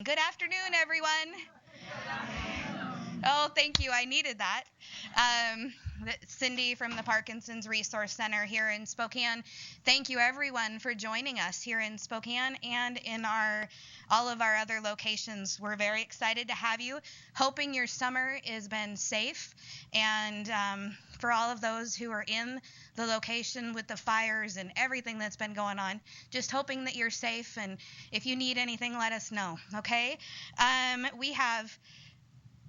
Good afternoon, everyone. Oh, thank you. I needed that. Cindy from the Parkinson's Resource Center here in Spokane. Thank you, everyone, for joining us here in Spokane and in all of our other locations. We're very excited to have you. Hoping your summer has been safe, and for all of those who are in the location with the fires and everything that's been going on, just hoping that you're safe. And if you need anything, let us know. Okay. We have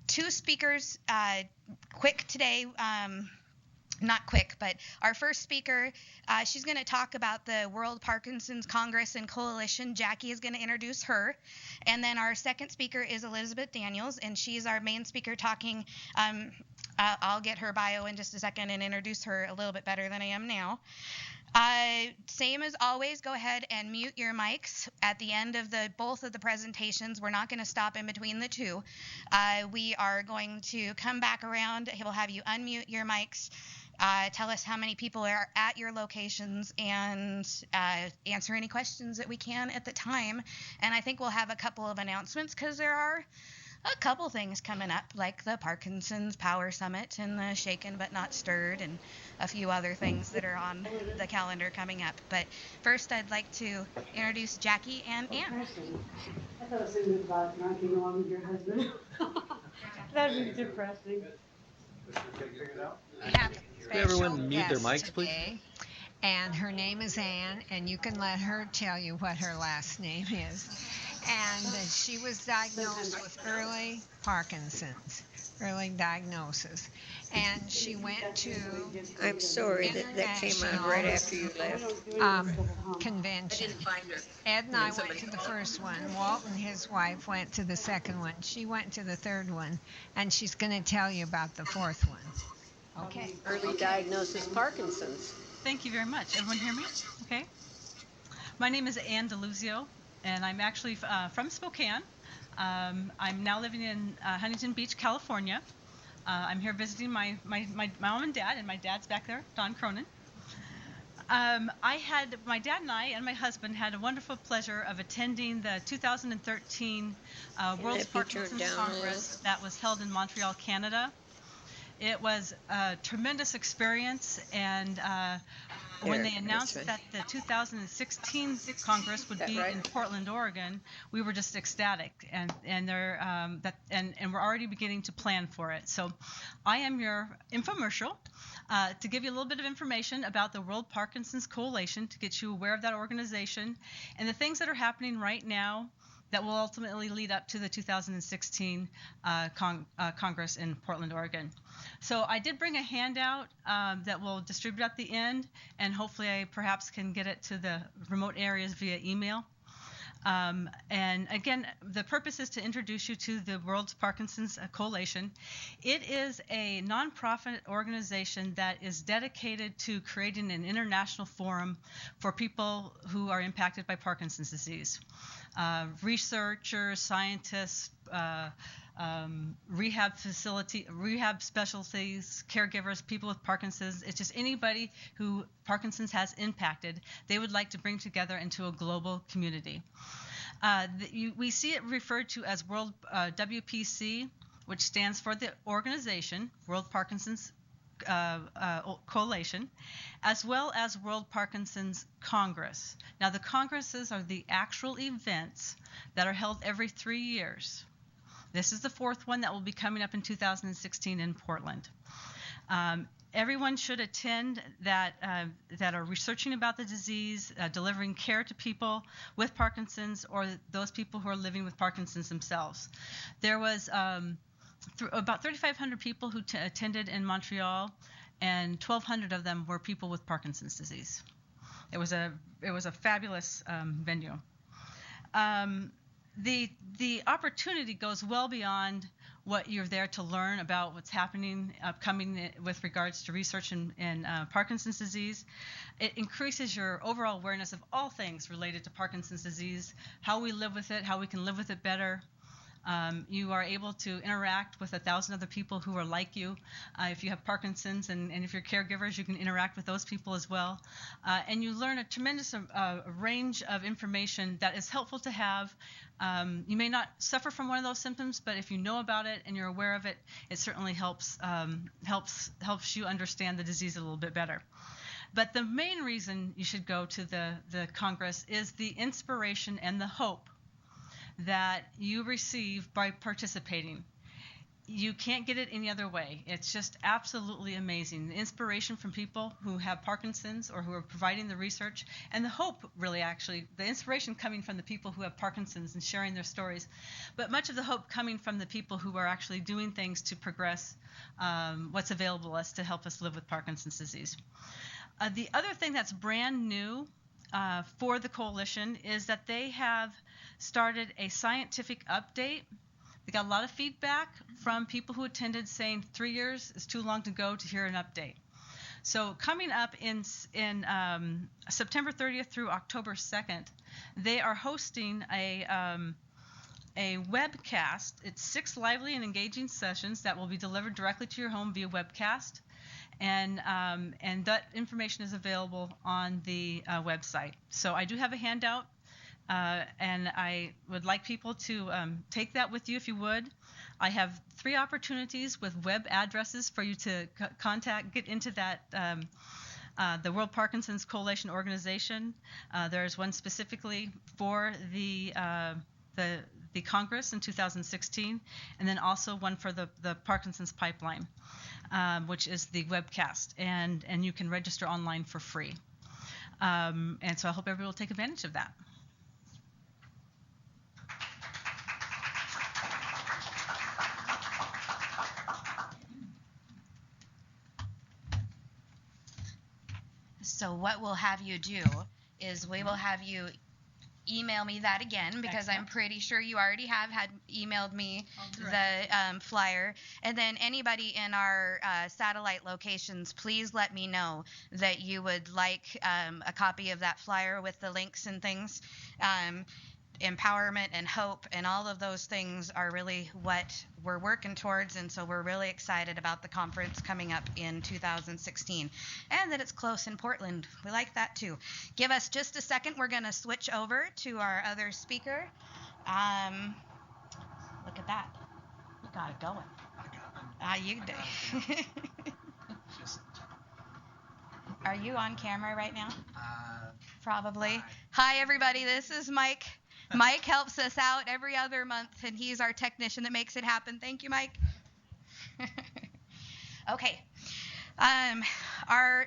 two speakers quick today. Not quick, but our first speaker, she's going to talk about the World Parkinson's Congress and Coalition. Jackie is going to introduce her. And then our second speaker is Elizabeth Daniels, and she's our main speaker talking. I'll get her bio in just a second and introduce her a little bit better than I am now. Same as always, go ahead and mute your mics at the end of both of the presentations. We're not going to stop in between the two. We are going to come back around. We'll have you unmute your mics, tell us how many people are at your locations, and answer any questions that we can at the time. And I think we'll have a couple of announcements because there are a couple things coming up, like the Parkinson's Power Summit and the Shaken But Not Stirred, and a few other things that are on the calendar coming up. But first, I'd like to introduce Jackie and Ann. I thought it was something about not getting along with your husband. That'd be depressing. We have everyone mute their mics, today, please. And her name is Ann, and you can let her tell you what her last name is. And she was diagnosed with early Parkinson's, early diagnosis. And she went to I'm sorry that came out right after you left. Convention. Ed and I went to the first one. Walt and his wife went to the second one. She went to the third one, and she's going to tell you about the fourth one. Okay. Early diagnosis Parkinson's. Thank you very much. Everyone hear me? Okay. My name is Ann DeLuzio, and I'm actually from Spokane. I'm now living in Huntington Beach, California. I'm here visiting my mom and dad, and my dad's back there, Don Cronin. My dad and I and my husband had a wonderful pleasure of attending the 2013 World Parkinson's Congress that was held in Montreal, Canada. It was a tremendous experience, and when they announced that the 2016 Congress would be in Portland, Oregon, we were just ecstatic, and we're already beginning to plan for it. So, I am your infomercial to give you a little bit of information about the World Parkinson's Coalition, to get you aware of that organization and the things that are happening right now that will ultimately lead up to the 2016 Congress in Portland, Oregon. So I did bring a handout that we'll distribute at the end, and hopefully I perhaps can get it to the remote areas via email. And again, the purpose is to introduce you to the World Parkinson's Coalition. It is a nonprofit organization that is dedicated to creating an international forum for people who are impacted by Parkinson's disease. Researchers, scientists, rehab specialties, caregivers, people with Parkinson's. It's just anybody who Parkinson's has impacted, they would like to bring together into a global community. We see it referred to as World WPC, which stands for the organization, World Parkinson's Coalition, as well as World Parkinson's Congress. Now, the congresses are the actual events that are held every 3 years. This is the fourth one that will be coming up in 2016 in Portland. Everyone should attend that are researching about the disease, delivering care to people with Parkinson's, or those people who are living with Parkinson's themselves. There was about 3,500 people who attended in Montreal, and 1,200 of them were people with Parkinson's disease. It was a fabulous venue. The opportunity goes well beyond what you're there to learn about what's happening upcoming with regards to research in Parkinson's disease. It increases your overall awareness of all things related to Parkinson's disease, how we live with it, how we can live with it better, You are able to interact with 1,000 other people who are like you. If you have Parkinson's and if you're caregivers, you can interact with those people as well. And you learn a tremendous range of information that is helpful to have. You may not suffer from one of those symptoms, but if you know about it and you're aware of it, it certainly helps you understand the disease a little bit better. But the main reason you should go to the Congress is the inspiration and the hope that you receive by participating. You can't get it any other way. It's just absolutely amazing. The inspiration from people who have Parkinson's or who are providing the research, and the hope, really, actually, the inspiration coming from the people who have Parkinson's and sharing their stories, but much of the hope coming from the people who are actually doing things to progress what's available to us to help us live with Parkinson's disease. The other thing that's brand new for the coalition is that they have started a scientific update. They got a lot of feedback from people who attended saying 3 years is too long to go to hear an update. So coming up in September 30th through October 2nd, they are hosting a webcast. It's 6 lively and engaging sessions that will be delivered directly to your home via webcast. And that information is available on the website. So I do have a handout, and I would like people to take that with you if you would. I have 3 opportunities with web addresses for you to get into that, the World Parkinson's Coalition organization. There's one specifically for the Congress in 2016, and then also one for the Parkinson's Pipeline, which is the webcast, and you can register online for free. And so I hope everybody will take advantage of that. So what we'll have you do is we will have you email me that again, because I'm pretty sure you already have emailed me the flyer. And then anybody in our satellite locations, please let me know that you would like a copy of that flyer with the links and things. Empowerment and hope and all of those things are really what we're working towards, and so we're really excited about the conference coming up in 2016, and that it's close in Portland. We like that too. Give us just a second. We're going to switch over to our other speaker. Look at that. You got it going. You do. Are you on camera right now? Probably. Hi, everybody. This is Mike. Mike helps us out every other month, and he's our technician that makes it happen. Thank you, Mike. Okay. Our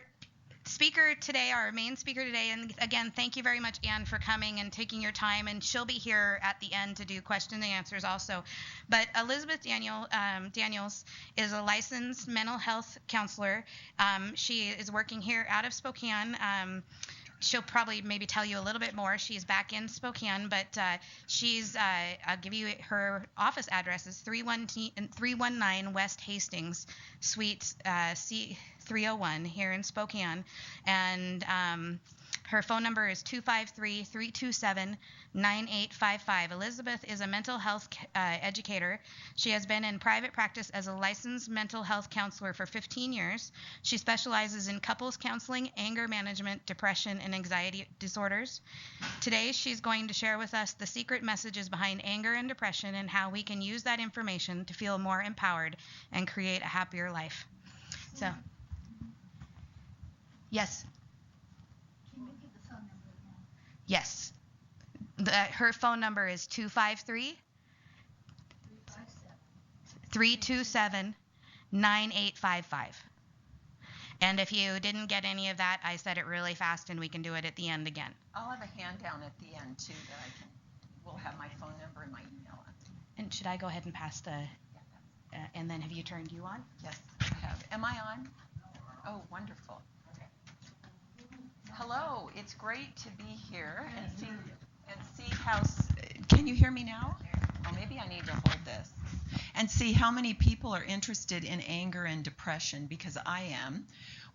speaker today, our main speaker today, and again, thank you very much, Anne, for coming and taking your time, and she'll be here at the end to do question and answers also. But Elizabeth Daniels is a licensed mental health counselor. She is working here out of Spokane. She'll probably maybe tell you a little bit more. She's back in Spokane, but I'll give you her office address is 319 West Hastings, Suite C301 here in Spokane. And her phone number is 253-327-9855. Elizabeth is a mental health educator. She has been in private practice as a licensed mental health counselor for 15 years. She specializes in couples counseling, anger management, depression, and anxiety disorders. Today, she's going to share with us the secret messages behind anger and depression and how we can use that information to feel more empowered and create a happier life. So, yes. Yes. Her phone number is 253-327-9855. And if you didn't get any of that, I said it really fast, and we can do it at the end again. I'll have a handout at the end, too, that we'll have my phone number and my email on. And should I go ahead and pass the, and then have you turned you on? Yes, I have. Am I on? Oh, wonderful. Hello, it's great to be here and see how. Can you hear me now? Oh, maybe I need to hold this and see how many people are interested in anger and depression, because I am.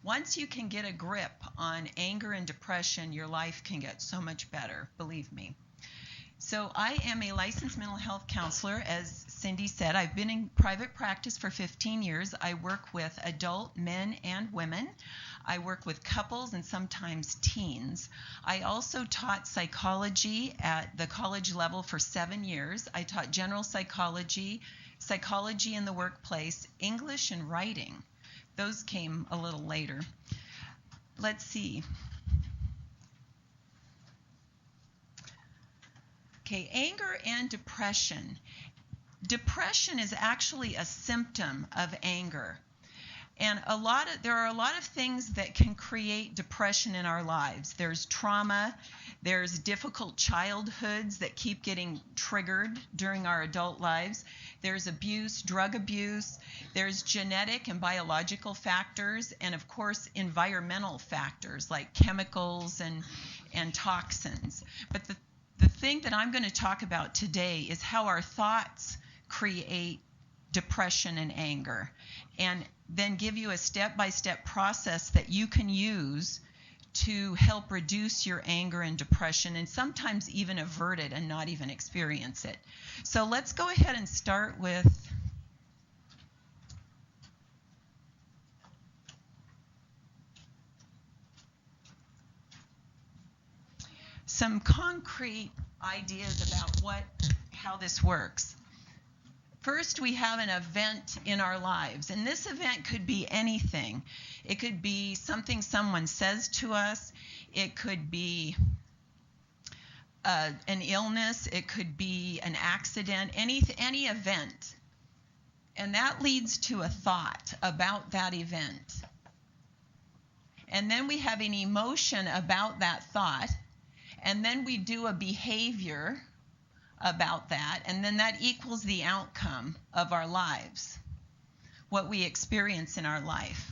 Once you can get a grip on anger and depression, your life can get so much better, believe me. So I am a licensed mental health counselor, as Cindy said. I've been in private practice for 15 years. I work with adult men and women. I work with couples and sometimes teens. I also taught psychology at the college level for 7 years. I taught general psychology, psychology in the workplace, English, and writing. Those came a little later. Let's see. Okay, anger and depression. Depression is actually a symptom of anger. And there are a lot of things that can create depression in our lives. There's trauma, there's difficult childhoods that keep getting triggered during our adult lives. There's abuse, drug abuse, there's genetic and biological factors, and of course environmental factors like chemicals and toxins. But the thing that I'm going to talk about today is how our thoughts create depression and anger, and then give you a step-by-step process that you can use to help reduce your anger and depression, and sometimes even avert it and not even experience it. So let's go ahead and start with some concrete ideas about how this works. First, we have an event in our lives, and this event could be anything. It could be something someone says to us. It could be an illness. It could be an accident, any event. And that leads to a thought about that event. And then we have an emotion about that thought, and then we do a behavior about that, and then that equals the outcome of our lives, what we experience in our life.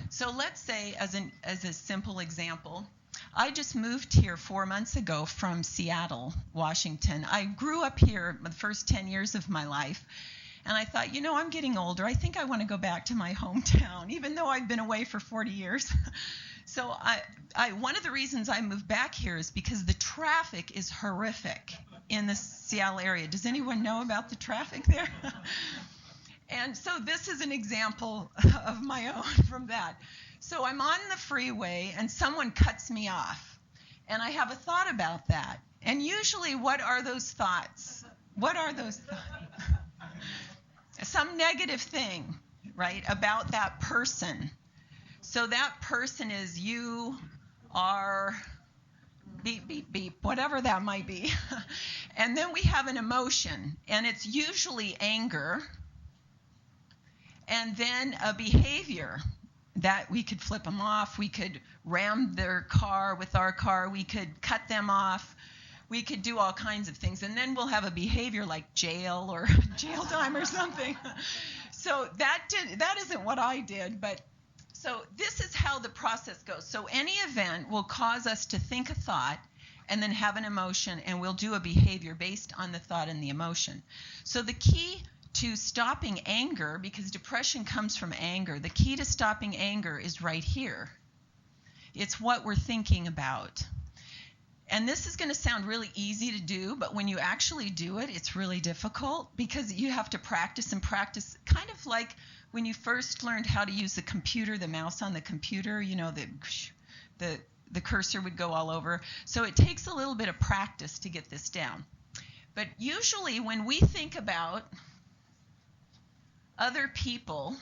So let's say, as a simple example, I just moved here 4 months ago from Seattle, Washington. I grew up here the first 10 years of my life, and I thought, I'm getting older. I think I want to go back to my hometown, even though I've been away for 40 years. So one of the reasons I moved back here is because the traffic is horrific in the Seattle area. Does anyone know about the traffic there? And so this is an example of my own from that. So I'm on the freeway and someone cuts me off. And I have a thought about that. And usually, what are those thoughts? What are those thoughts? Some negative thing, right, about that person. So that person is you, are, beep, beep, beep, whatever that might be. And then we have an emotion, and it's usually anger, and then a behavior that we could flip them off, we could ram their car with our car, we could cut them off, we could do all kinds of things, and then we'll have a behavior like jail or jail time or something. So that isn't what I did, but so this is how the process goes. So any event will cause us to think a thought and then have an emotion, and we'll do a behavior based on the thought and the emotion. So the key to stopping anger, because depression comes from anger, the key to stopping anger is right here. It's what we're thinking about. And this is going to sound really easy to do, but when you actually do it, it's really difficult because you have to practice and practice, kind of like when you first learned how to use the computer, the mouse on the computer, the cursor would go all over. So it takes a little bit of practice to get this down. But usually when we think about other people,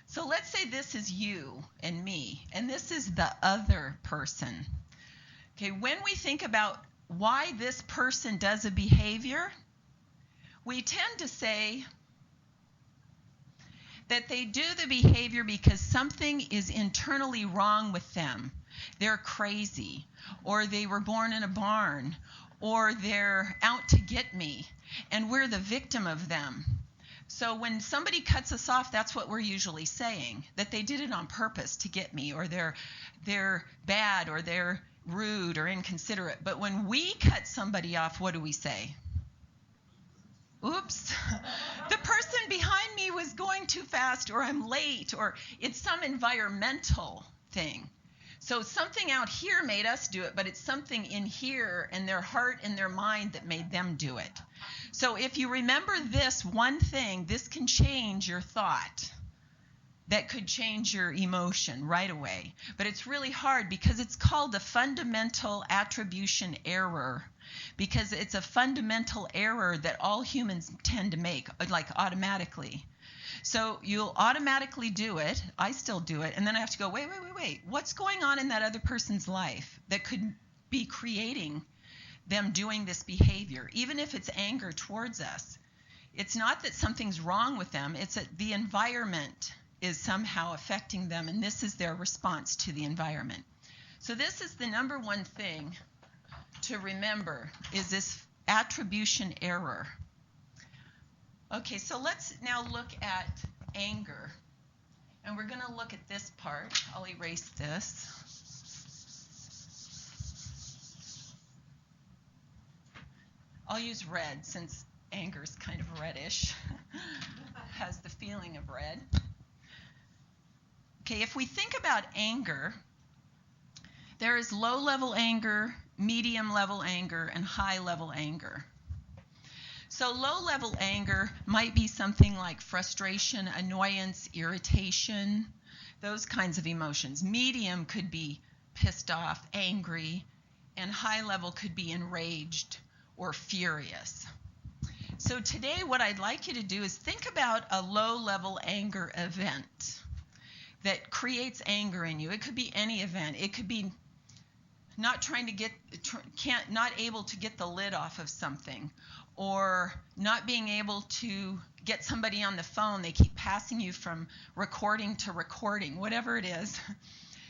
so let's say this is you and me, and this is the other person. Okay, when we think about why this person does a behavior, we tend to say that they do the behavior because something is internally wrong with them. They're crazy, or they were born in a barn, or they're out to get me, and we're the victim of them. So when somebody cuts us off, that's what we're usually saying, that they did it on purpose to get me, or they're bad, or they're rude or inconsiderate. But when we cut somebody off, what do we say? Oops, the person behind me was going too fast, or I'm late, or it's some environmental thing. So something out here made us do it, but it's something in here and their heart and their mind that made them do it. So if you remember this one thing, this can change your thought. That could change your emotion right away. But it's really hard because it's called a fundamental attribution error, because it's a fundamental error that all humans tend to make, like automatically. So you'll automatically do it. I still do it. And then I have to go, wait. What's going on in that other person's life that could be creating them doing this behavior, even if it's anger towards us? It's not that something's wrong with them. It's that the environment is somehow affecting them, and this is their response to the environment. So this is the number one thing to remember, is this attribution error. Okay, so let's now look at anger. And we're going to look at this part. I'll erase this. I'll use red since anger is kind of reddish, has the feeling of red. Okay, if we think about anger, there is low-level anger, medium-level anger, and high-level anger. So low-level anger might be something like frustration, annoyance, irritation, those kinds of emotions. Medium could be pissed off, angry, and high-level could be enraged or furious. So today what I'd like you to do is think about a low-level anger event that creates anger in you. It could be any event. It could be not able to get the lid off of something, or not being able to get somebody on the phone. They keep passing you from recording to recording, whatever it is.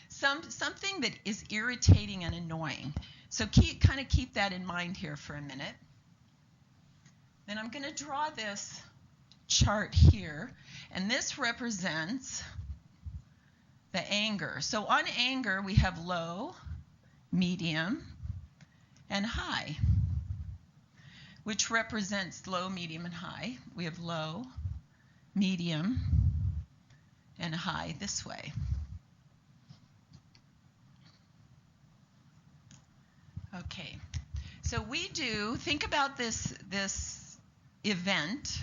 Something that is irritating and annoying. So kind of keep that in mind here for a minute. Then I'm going to draw this chart here, and this represents the anger. So on anger, we have low, medium, and high, which represents low, medium, and high. We have low, medium, and high this way. Okay, so think about this event,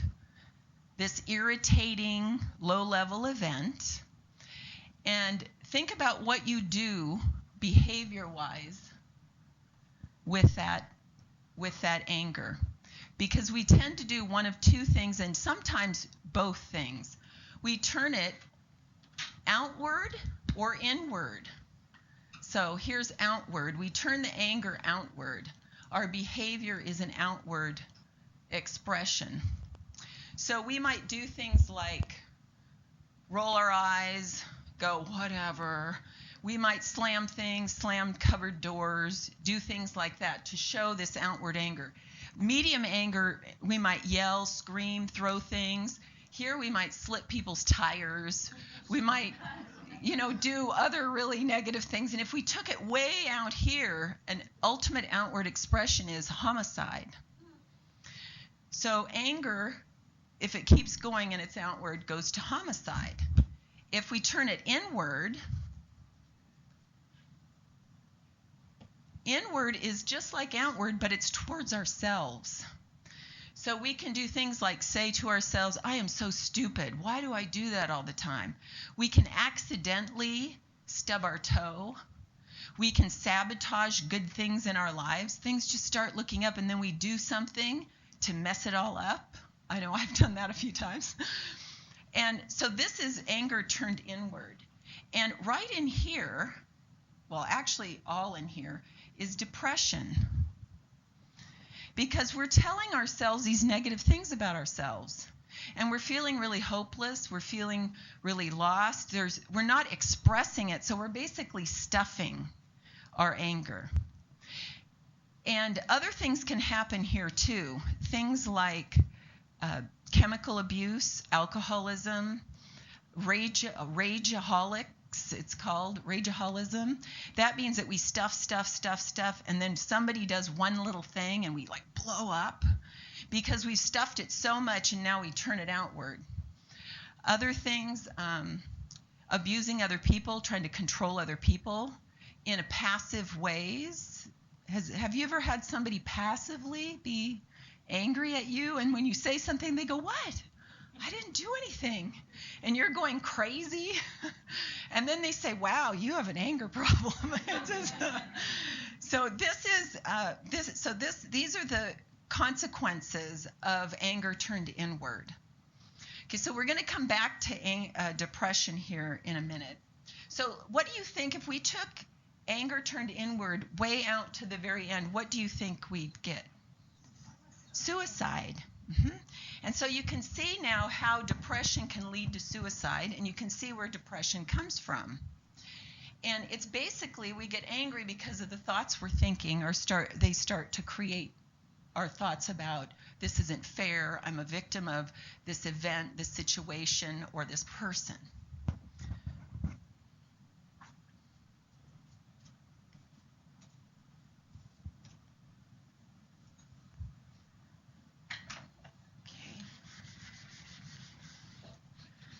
this irritating low-level event, and think about what you do behavior-wise with that anger. Because we tend to do one of two things, and sometimes both things. We turn it outward or inward. So here's outward. We turn the anger outward. Our behavior is an outward expression. So we might do things like roll our eyes, go whatever. We might slam things, slam cupboard doors, do things like that to show this outward anger. Medium anger, we might yell, scream, throw things. Here we might slip people's tires. We might, do other really negative things. And if we took it way out here, an ultimate outward expression is homicide. So anger, if it keeps going and it's outward, goes to homicide. If we turn it inward is just like outward, but it's towards ourselves. So we can do things like say to ourselves, I am so stupid. Why do I do that all the time? We can accidentally stub our toe. We can sabotage good things in our lives. Things just start looking up, and then we do something to mess it all up. I know I've done that a few times. And so this is anger turned inward. And right in here, well, actually all in here, is depression. Because we're telling ourselves these negative things about ourselves. And we're feeling really hopeless. We're feeling really lost. We're not expressing it, so we're basically stuffing our anger. And other things can happen here too. Things like chemical abuse, alcoholism, rageaholics, it's called rageaholism. That means that we stuff, and then somebody does one little thing and we blow up because we've stuffed it so much and now we turn it outward. Other things, abusing other people, trying to control other people. in a passive ways. Have you ever had somebody passively be angry at you, and when you say something, they go, "What? I didn't do anything," and you're going crazy, and then they say, "Wow, you have an anger problem." These are the consequences of anger turned inward. Okay, so we're going to come back to depression here in a minute. So what do you think if we took anger turned inward way out to the very end? What do you think we'd get? Suicide. And so you can see now how depression can lead to suicide, and you can see where depression comes from. And it's basically we get angry because of the thoughts we're thinking, or they start to create our thoughts about this isn't fair, I'm a victim of this event, this situation, or this person.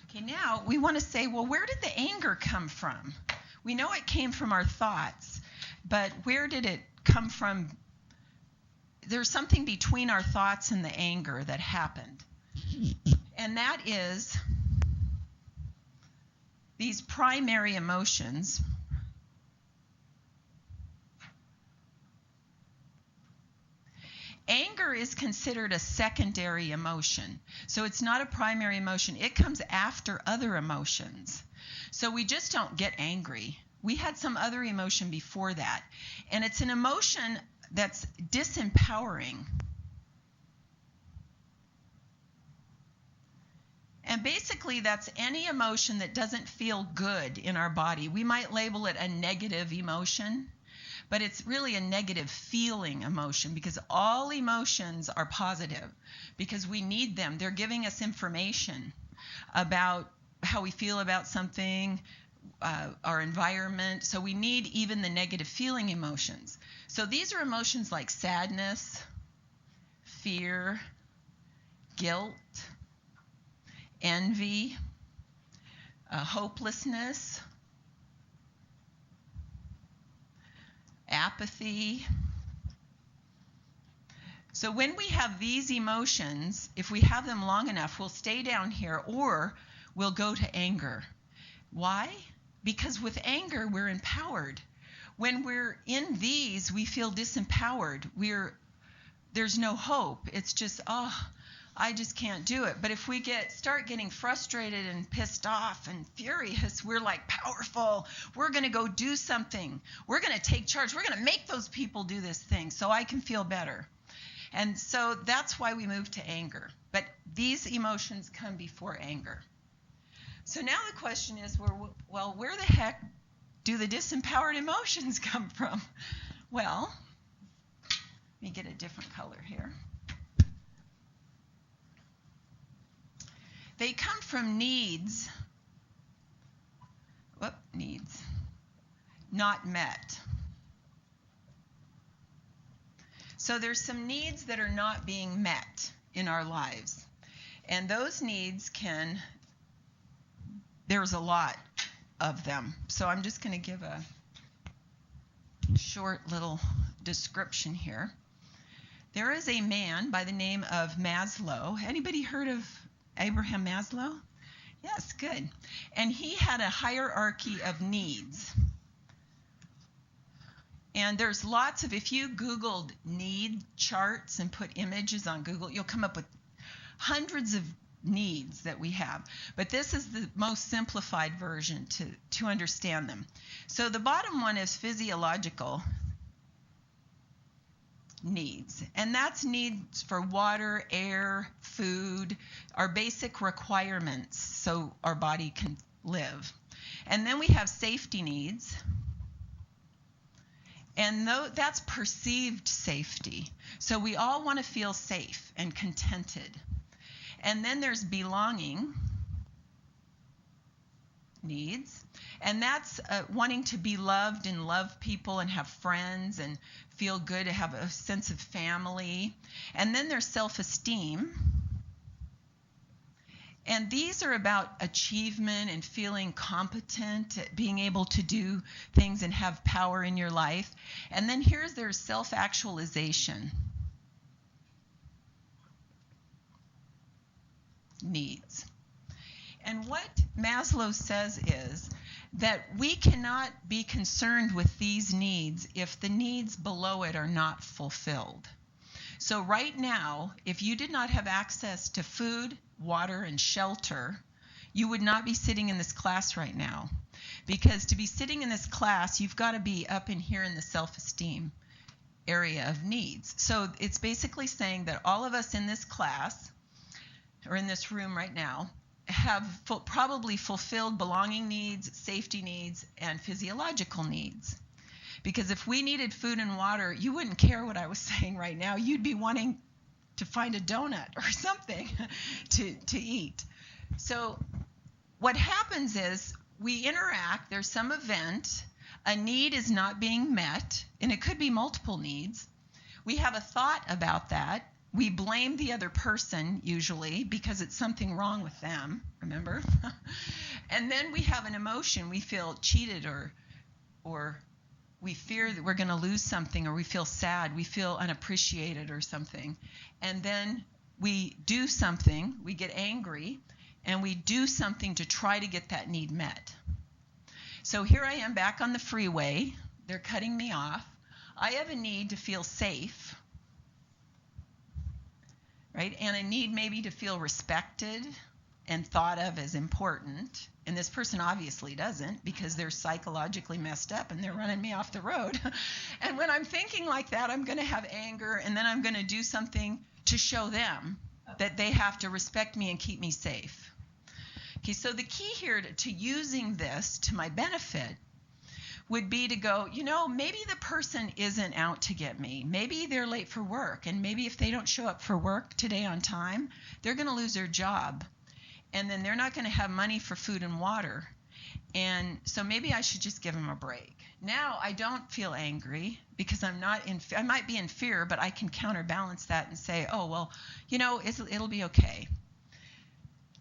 Okay, now we want to say, well, where did the anger come from? We know it came from our thoughts, but where did it come from? There's something between our thoughts and the anger that happened. And that is these primary emotions. Anger is considered a secondary emotion. So it's not a primary emotion. It comes after other emotions. So we just don't get angry. We had some other emotion before that. And it's an emotion that's disempowering. And basically that's any emotion that doesn't feel good in our body. We might label it a negative emotion, but it's really a negative feeling emotion, because all emotions are positive because we need them. They're giving us information about how we feel about something, our environment. So we need even the negative feeling emotions. So these are emotions like sadness, fear, guilt, envy, hopelessness, apathy. So when we have these emotions, if we have them long enough, we'll stay down here or we'll go to anger. Why? Because with anger, we're empowered. When we're in these, we feel disempowered. There's no hope. It's just, I just can't do it. But if we start getting frustrated and pissed off and furious, we're like powerful. We're going to go do something. We're going to take charge. We're going to make those people do this thing so I can feel better. And so that's why we move to anger. But these emotions come before anger. So now the question is, well, where the heck do the disempowered emotions come from? Well, let me get a different color here. They come from needs not met. So there's some needs that are not being met in our lives. And those needs there's a lot of them. So I'm just going to give a short little description here. There is a man by the name of Maslow. Anybody heard of Abraham Maslow? Yes, good. And he had a hierarchy of needs. And there's lots of, if you Googled need charts and put images on Google, you'll come up with hundreds of needs that we have. But this is the most simplified version to understand them. So the bottom one is physiological needs. And that's needs for water, air, food, our basic requirements so our body can live. And then we have safety needs. And that's perceived safety. So we all want to feel safe and contented. And then there's belonging needs. And that's wanting to be loved and love people and have friends and feel good, to have a sense of family. And then there's self-esteem. And these are about achievement and feeling competent, being able to do things and have power in your life. And then here's their self-actualization needs. And what Maslow says is that we cannot be concerned with these needs if the needs below it are not fulfilled. So right now, if you did not have access to food, water, and shelter, you would not be sitting in this class right now. Because to be sitting in this class, you've got to be up in here in the self-esteem area of needs. So it's basically saying that all of us in this class, or in this room right now, have probably fulfilled belonging needs, safety needs, and physiological needs. Because if we needed food and water, you wouldn't care what I was saying right now. You'd be wanting to find a donut or something to eat. So what happens is we interact, there's some event, a need is not being met, and it could be multiple needs. We have a thought about that. We blame the other person usually because it's something wrong with them, remember? And then we have an emotion. We feel cheated or we fear that we're going to lose something, or we feel sad, we feel unappreciated or something. And then we do something, we get angry, and we do something to try to get that need met. So here I am back on the freeway. They're cutting me off. I have a need to feel safe, right? And a need maybe to feel respected and thought of as important. And this person obviously doesn't, because they're psychologically messed up and they're running me off the road. And when I'm thinking like that, I'm going to have anger, and then I'm going to do something to show them that they have to respect me and keep me safe. Okay, so the key here to using this to my benefit would be to go, maybe the person isn't out to get me. Maybe they're late for work, and maybe if they don't show up for work today on time, they're going to lose their job. And then they're not going to have money for food and water. And so maybe I should just give them a break. Now I don't feel angry because I might be in fear, but I can counterbalance that and say, oh, well, it'll be okay.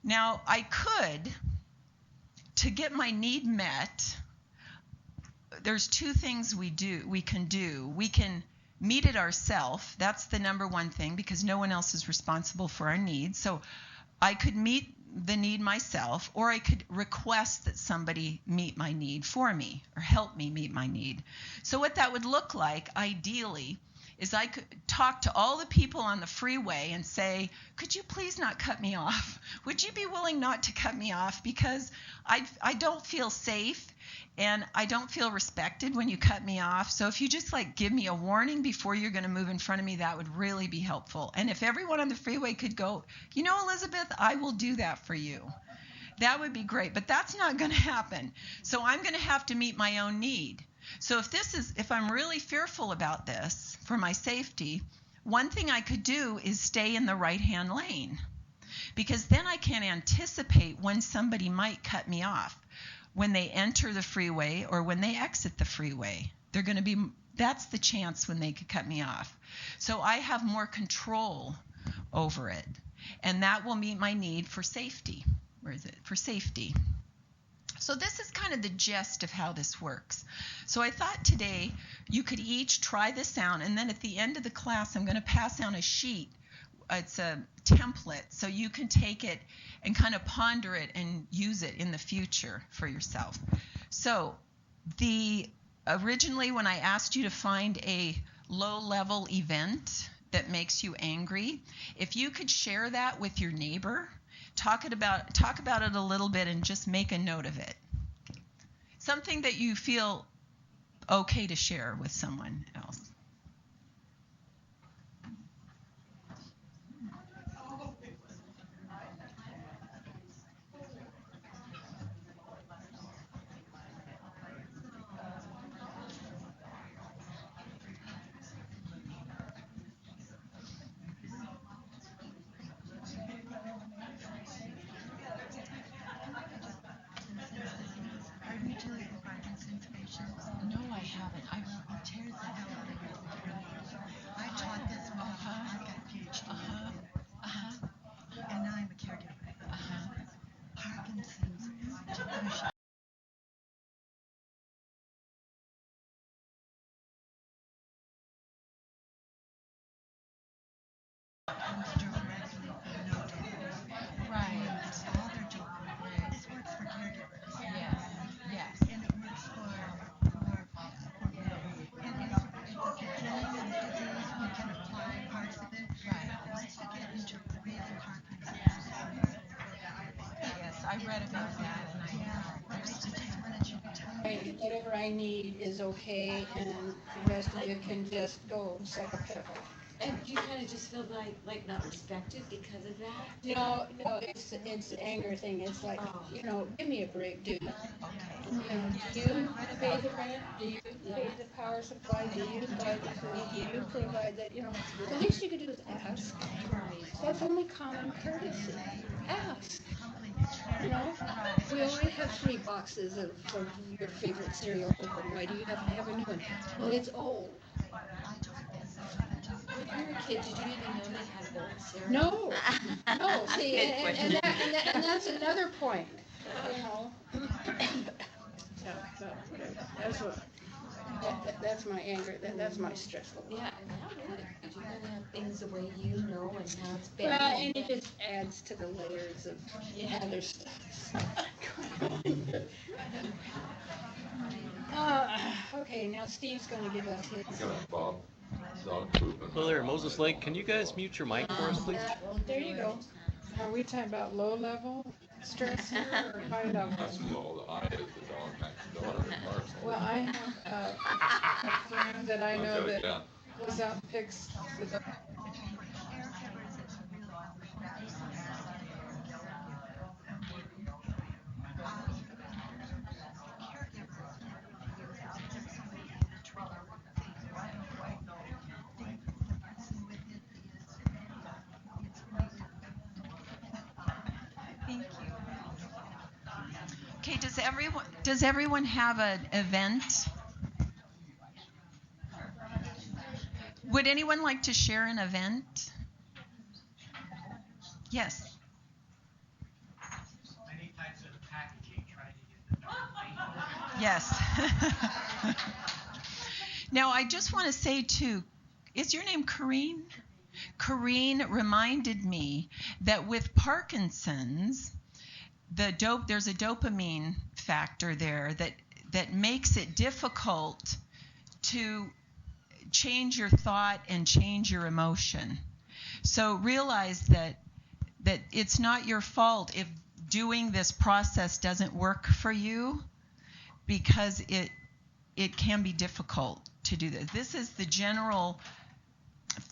Now I could, to get my need met, there's two things we can do. We can meet it ourselves. That's the number one thing, because no one else is responsible for our needs. So I could meet the need myself, or I could request that somebody meet my need for me or help me meet my need. So what that would look like, ideally, is I could talk to all the people on the freeway and say, could you please not cut me off? Would you be willing not to cut me off? Because I don't feel safe and I don't feel respected when you cut me off. So if you just give me a warning before you're going to move in front of me, that would really be helpful. And if everyone on the freeway could go, Elizabeth, I will do that for you. That would be great, but that's not going to happen. So I'm going to have to meet my own need. So if I'm really fearful about this for my safety, one thing I could do is stay in the right-hand lane, because then I can anticipate when somebody might cut me off, when they enter the freeway or when they exit the freeway. That's the chance when they could cut me off. So I have more control over it, and that will meet my need for safety. Where is it? For safety. So this is kind of the gist of how this works. So I thought today you could each try this out, and then at the end of the class I'm going to pass down a sheet. It's a template, so you can take it and kind of ponder it and use it in the future for yourself. So originally when I asked you to find a low-level event that makes you angry, if you could share that with your neighbor, talk about it a little bit and just make a note of it. Something that you feel okay to share with someone else. No, I haven't. I tear the hell out of it. Whatever I need is okay, and the rest of it can just go suck a pickle. And do you kind of just feel like not respected because of that? No, it's the anger thing. It's like, give me a break, dude. Do you pay the rent? Do you pay the power supply? Do you buy the food? Do you provide that? The least you could do is ask. That's only common courtesy. Ask. We only have 3 boxes of your favorite cereal open. Why do you have to have a new one? Well, it's old. When you were a kid, did you even know they had old cereal? No. See, and that's another point. That's my anger. That's my stressful. Yeah, and that would. Did you kind of have things the way you know and how it's been? Well, and it just adds to the layers of other stuff. Okay, now Steve's going to give us his. Bob, dog pooping. Hello there, Moses Lake. Can you guys mute your mic for us, please? There you go. Are we talking about low level stress here or high level? That's low. The high is the dog next door. Well, I have a friend that I know that goes out and picks the dog. Okay, does everyone have an event? Would anyone like to share an event? Yes. Many types of packaging trying to get the dog. Yes. Now, I just want to say too, is your name Corrine? Corrine reminded me that with Parkinson's, there's a dopamine factor there that makes it difficult to change your thought and change your emotion. So realize that it's not your fault if doing this process doesn't work for you, because it can be difficult to do this. This is the general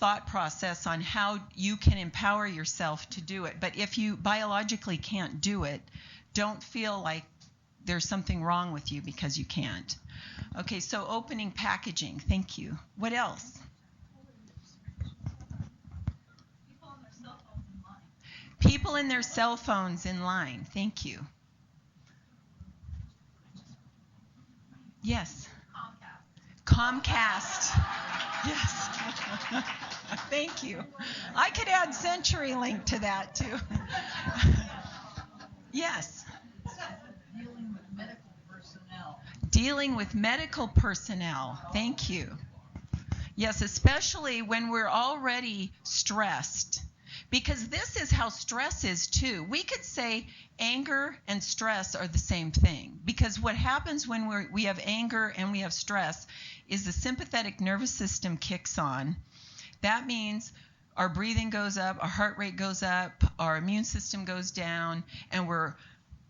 thought process on how you can empower yourself to do it. But if you biologically can't do it, don't feel like there's something wrong with you because you can't. Okay, so opening packaging. Thank you. What else? People in their cell phones in line. Thank you. Yes. Comcast. Yes. Thank you. I could add CenturyLink to that too. Yes. Dealing with medical personnel. Dealing with medical personnel. Thank you. Yes, especially when we're already stressed. Because this is how stress is too. We could say anger and stress are the same thing. Because what happens when we have anger and we have stress is the sympathetic nervous system kicks on. That means our breathing goes up, our heart rate goes up, our immune system goes down, and we're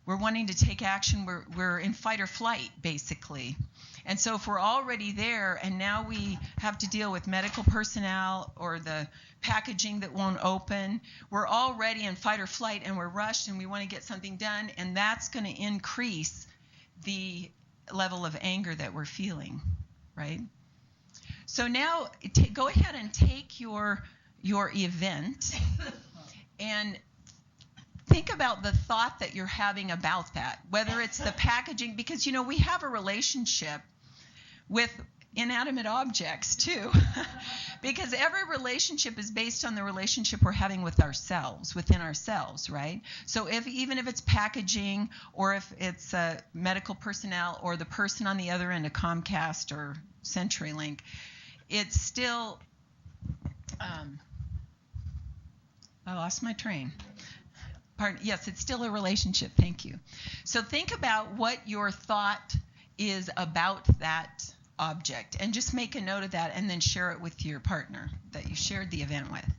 wanting to take action. We're in fight or flight, basically. And so if we're already there and now we have to deal with medical personnel or the packaging that won't open, we're already in fight or flight and we're rushed and we want to get something done, and that's going to increase the level of anger that we're feeling, right? So now go ahead and take your event and think about the thought that you're having about that, whether it's the packaging, because we have a relationship with inanimate objects too. Because every relationship is based on the relationship we're having with ourselves, within ourselves, right? So even if it's packaging, or if it's medical personnel, or the person on the other end, a Comcast or CenturyLink, it's still, I lost my train. Pardon, yes, it's still a relationship, thank you. So think about what your thought is about that object, and just make a note of that, and then share it with your partner that you shared the event with.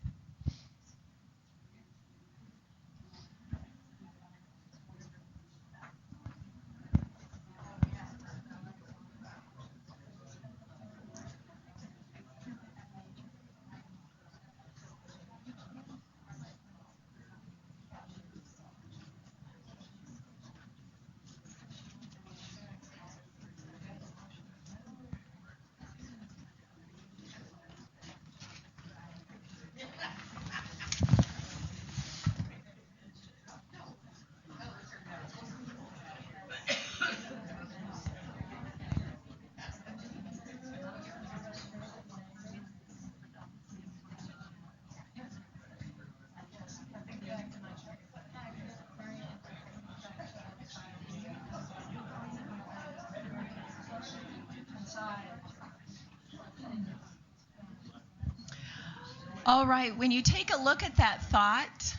All right, when you take a look at that thought,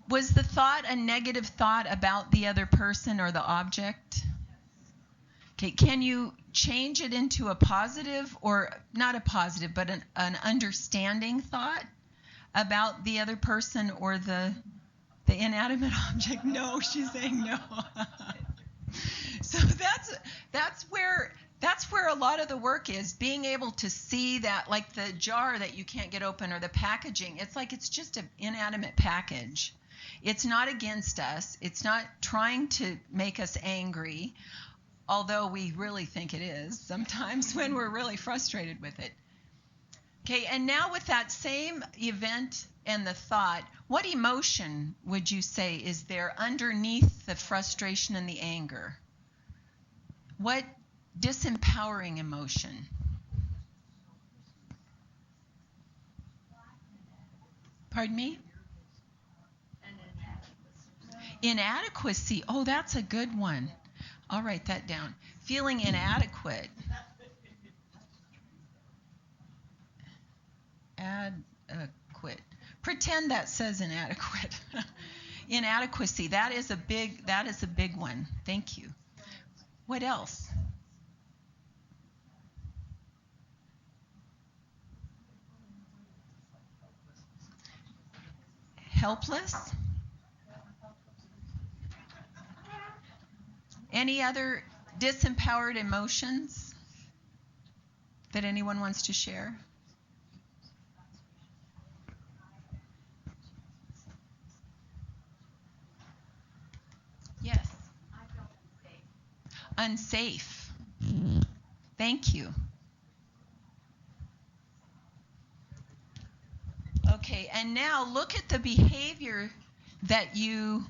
was the thought a negative thought about the other person or the object? Okay, can you change it into a positive, or not a positive, but an understanding thought about the other person or the inanimate object? No, she's saying no. So that's where a lot of the work is, being able to see that, like the jar that you can't get open, or the packaging. It's like it's just an inanimate package. It's not against us. It's not trying to make us angry, although we really think it is sometimes when we're really frustrated with it. Okay, and now with that same event and the thought, what emotion would you say is there underneath the frustration and the anger? What disempowering emotion? Pardon me? Inadequacy. Oh, that's a good one. I'll write that down. Feeling inadequate. Adequate. Pretend that says inadequate. Inadequacy. That is a big one. Thank you. What else? Helpless? Any other disempowered emotions that anyone wants to share? Yes. I felt unsafe. Unsafe. Thank you. Okay, and now look at the behavior that you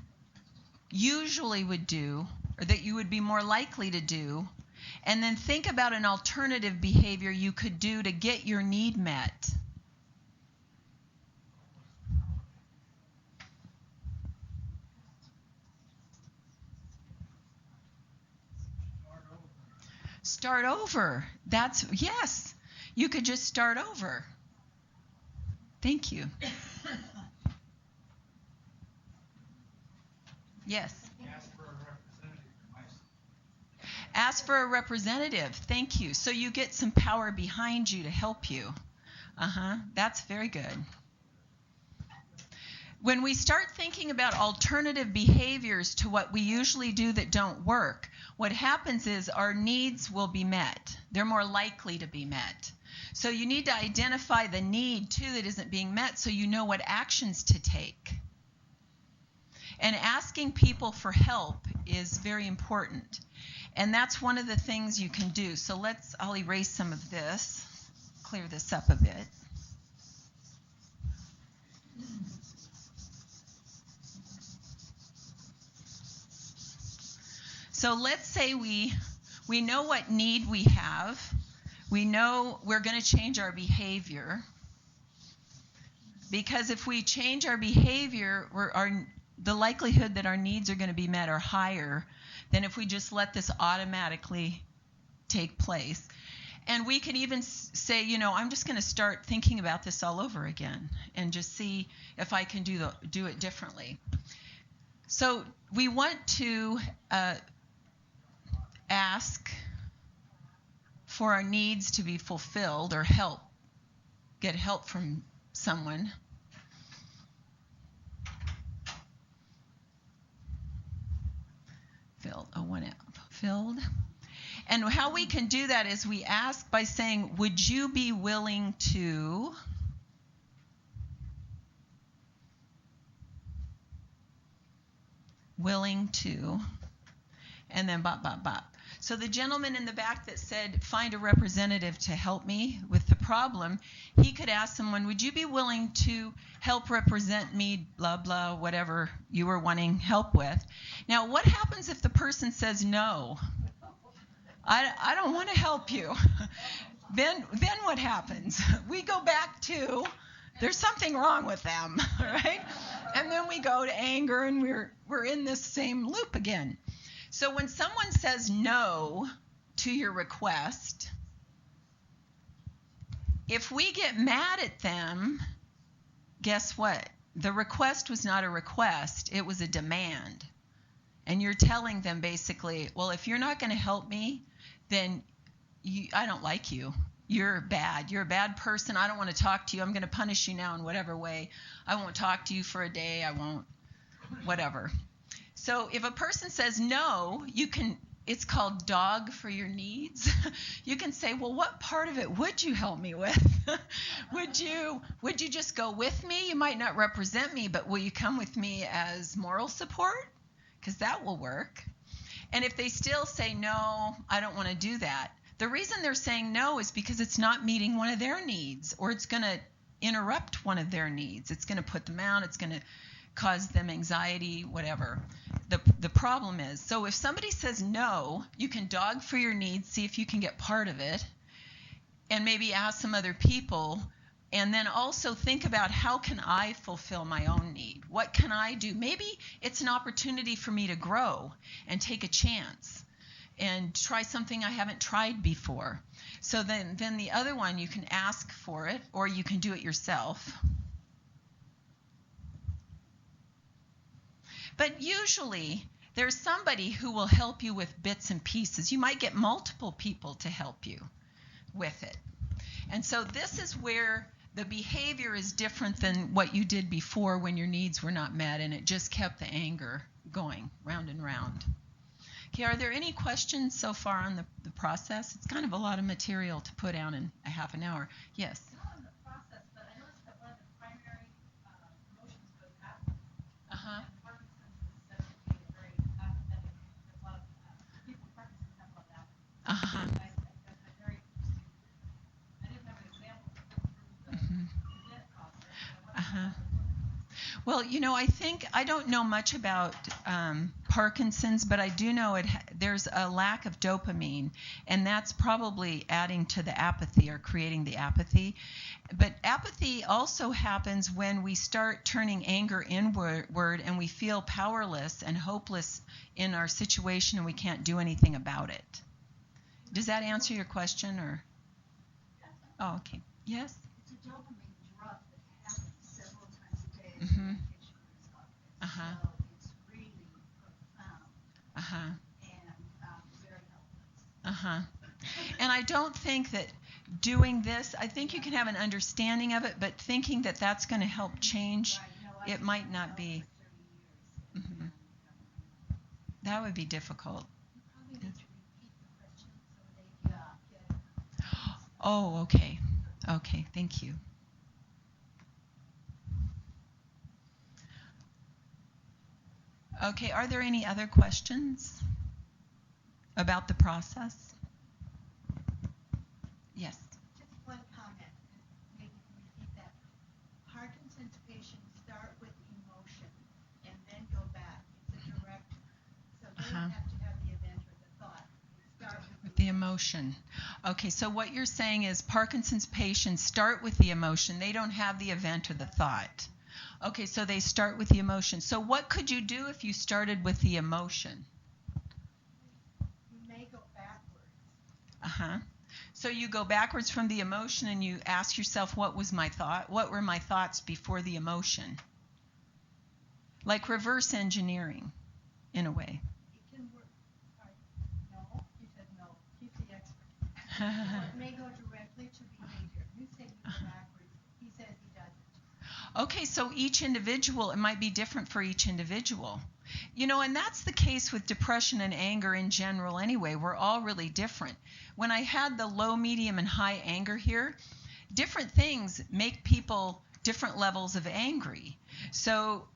usually would do, or that you would be more likely to do, and then think about an alternative behavior you could do to get your need met. Start over. Yes, you could just start over. Thank you. Yes. Ask for a representative. Thank you. So you get some power behind you to help you. That's very good. When we start thinking about alternative behaviors to what we usually do that don't work, what happens is our needs will be met. They're more likely to be met. So you need to identify the need, too, that isn't being met, so you know what actions to take. And asking people for help is very important. And that's one of the things you can do. So I'll erase some of this, clear this up a bit. So let's say we know what need we have. We know we're going to change our behavior, because if we change our behavior, the likelihood that our needs are going to be met are higher than if we just let this automatically take place. And we could even say, I'm just going to start thinking about this all over again and just see if I can do it differently. So we want to ask for our needs to be fulfilled, or get help from someone. Filled. And how we can do that is we ask by saying, would you be willing to and then bop, bop, bop. So the gentleman in the back that said, find a representative to help me with the problem, he could ask someone, would you be willing to help represent me, blah, blah, whatever you were wanting help with. Now, what happens if the person says no? I don't want to help you. Then what happens? We go back to, there's something wrong with them, right? And then we go to anger, and we're in this same loop again. So when someone says no to your request, if we get mad at them, guess what? The request was not a request, it was a demand. And you're telling them basically, well, if you're not going to help me, then I don't like you. You're bad. You're a bad person. I don't want to talk to you. I'm going to punish you now in whatever way. I won't talk to you for a day. I won't, whatever. So if a person says no, it's called dog for your needs. You can say, well, what part of it would you help me with? Would you just go with me? You might not represent me, but will you come with me as moral support? Because that will work. And if they still say, no, I don't want to do that, the reason they're saying no is because it's not meeting one of their needs, or it's going to interrupt one of their needs. It's going to put them out. It's going to cause them anxiety, whatever the problem is. So if somebody says no, you can dog for your needs, see if you can get part of it, and maybe ask some other people. And then also think about, how can I fulfill my own need? What can I do? Maybe it's an opportunity for me to grow and take a chance and try something I haven't tried before. So then the other one, you can ask for it, or you can do it yourself. But usually there's somebody who will help you with bits and pieces. You might get multiple people to help you with it. And so this is where the behavior is different than what you did before when your needs were not met, and it just kept the anger going round and round. Okay, are there any questions so far on the process? It's kind of a lot of material to put down in a half an hour. Yes? Not on the process, but I noticed that one of the primary emotions was apathy. Uh-huh. And Parkinson's is said to be a very apathetic. A lot of people with Parkinson's have a lot of apathy. Uh-huh. I'm very interested. I didn't have an example to put through the event process. Uh-huh. Well, I don't know much about Parkinson's, but I do know there's a lack of dopamine, and that's probably adding to the apathy or creating the apathy. But apathy also happens when we start turning anger inward and we feel powerless and hopeless in our situation and we can't do anything about it. Does that answer your question, or? Oh, okay. Yes? It's a dopamine drop that happens several times a day. Mm-hmm. Uh-huh. So it's really profound. Uh-huh. And very helpful. Uh-huh. And I don't think that doing this, I think you can have an understanding of it, but thinking that that's going to help change, right. No, it might not be. Mm-hmm. That would be difficult. You probably need to repeat the question so they get it. Oh, okay. Okay, thank you. Okay, are there any other questions about the process? Yes. Just one comment, maybe you can repeat that. Parkinson's patients start with emotion and then go back. It's a direct, so they don't have to have the event or the thought. They start with the The emotion. Okay, so what you're saying is Parkinson's patients start with the emotion. They don't have the event or the thought. Okay, so they start with the emotion. So what could you do if you started with the emotion? You may go backwards. Uh-huh. So you go backwards from the emotion and you ask yourself, what was my thought? What were my thoughts before the emotion? Like reverse engineering, in a way. It can work. No, he said no. He's the expert. Or it may go directly to behavior. You say you go backwards. He says he doesn't. Okay, so each individual, it might be different for each individual. You know, and that's the case with depression and anger in general anyway. We're all really different. When I had the low, medium, and high anger here, different things make people different levels of angry. So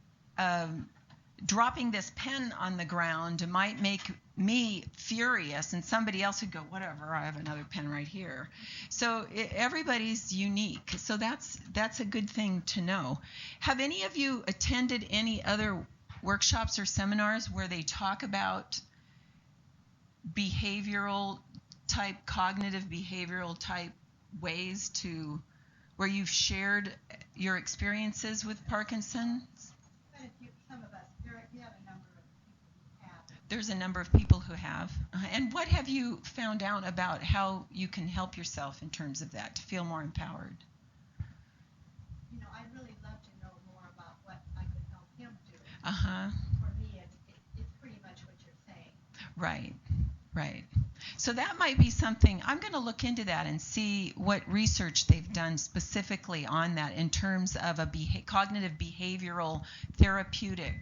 dropping this pen on the ground might make me furious, and somebody else would go, whatever, I have another pen right here. So everybody's unique. So that's a good thing to know. Have any of you attended any other workshops or seminars where they talk about cognitive behavioral type ways where you've shared your experiences with Parkinson's? Some of us, we have a number of people who have. There's a number of people who have. And what have you found out about how you can help yourself in terms of that to feel more empowered? You know, I'd really love to know more about what I could help him do. Uh-huh. For me, it's pretty much what you're saying. Right, right. So that might be something, I'm going to look into that and see what research they've done specifically on that in terms of a cognitive behavioral therapeutic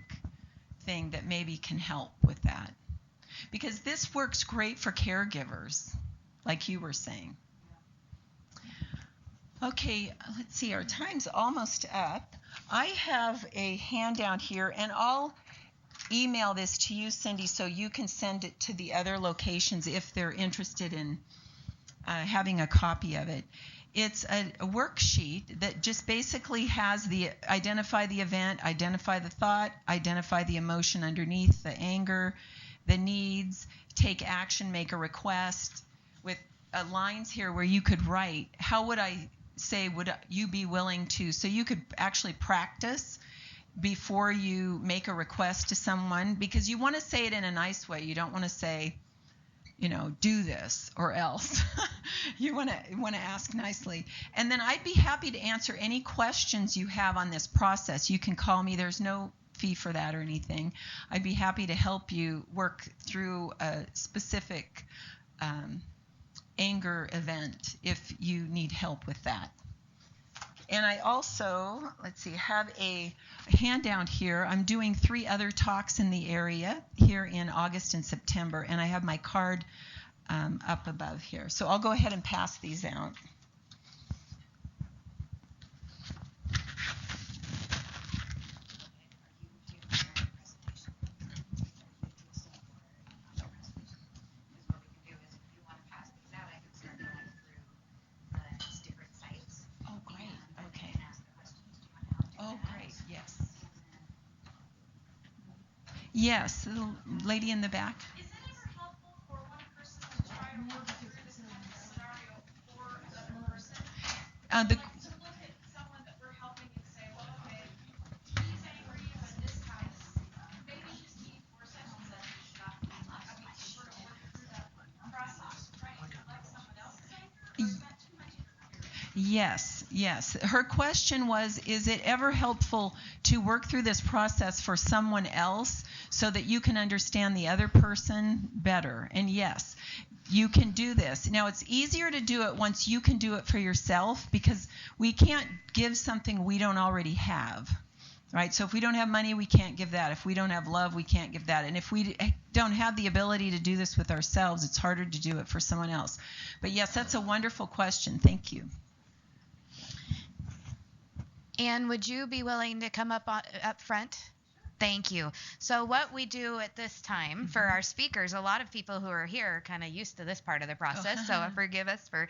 thing that maybe can help with that. Because this works great for caregivers, like you were saying. Okay, let's see, our time's almost up. I have a handout here, and I'll email this to you, Cindy, so you can send it to the other locations if they're interested in having a copy of it. It's a worksheet that just basically has identify the event, identify the thought, identify the emotion underneath, the anger, the needs, take action, make a request, with lines here where you could write, how would I say, would you be willing to, so you could actually practice before you make a request to someone, because you want to say it in a nice way. You don't want to say, you know, do this or else. You want to ask nicely. And then I'd be happy to answer any questions you have on this process. You can call me. There's no fee for that or anything. I'd be happy to help you work through a specific anger event if you need help with that. And I also, let's see, have a handout here. I'm doing 3 other talks in the area here in August and September, and I have my card up above here. So I'll go ahead and pass these out. Yes, the lady in the back. Is it ever helpful for one person to try to work through this kind of scenario for another person? To look at someone that we're helping and say, well, okay, he's angry at this house. Maybe you just need 4 sessions of this stuff. I mean, to sort of work through that process, trying to let someone else's anger, or is that too much interference? Yes, yes. Her question was, is it ever helpful to work through this process for someone else so that you can understand the other person better? And yes, you can do this. Now, it's easier to do it once you can do it for yourself, because we can't give something we don't already have, right? So if we don't have money, we can't give that. If we don't have love, we can't give that. And if we don't have the ability to do this with ourselves, it's harder to do it for someone else. But yes, that's a wonderful question. Thank you. And would you be willing to come up front? Thank you. So what we do at this time for our speakers, a lot of people who are here are kind of used to this part of the process, so forgive us for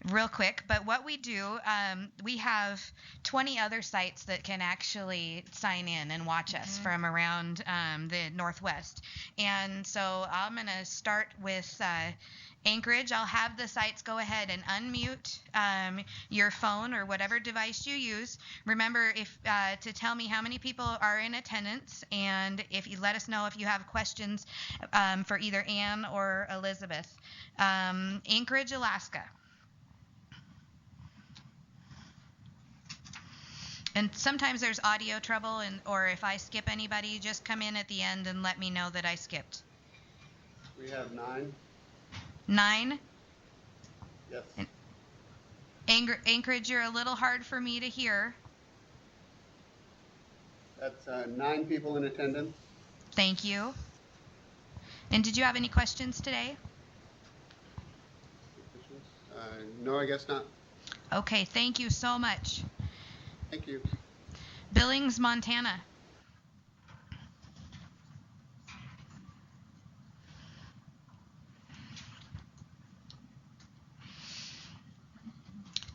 real quick. But what we do, we have 20 other sites that can actually sign in and watch us from around the Northwest. And so I'm going to start with Anchorage. I'll have the sites go ahead and unmute your phone or whatever device you use. Remember to tell me how many people are in attendance, and if you let us know if you have questions for either Ann or Elizabeth. Anchorage, Alaska. And sometimes there's audio trouble, or if I skip anybody, just come in at the end and let me know that I skipped. We have 9. 9? Yes. Anchorage, you're a little hard for me to hear. That's 9 people in attendance. Thank you. And did you have any questions today? No, I guess not. Okay, thank you so much. Thank you. Billings, Montana.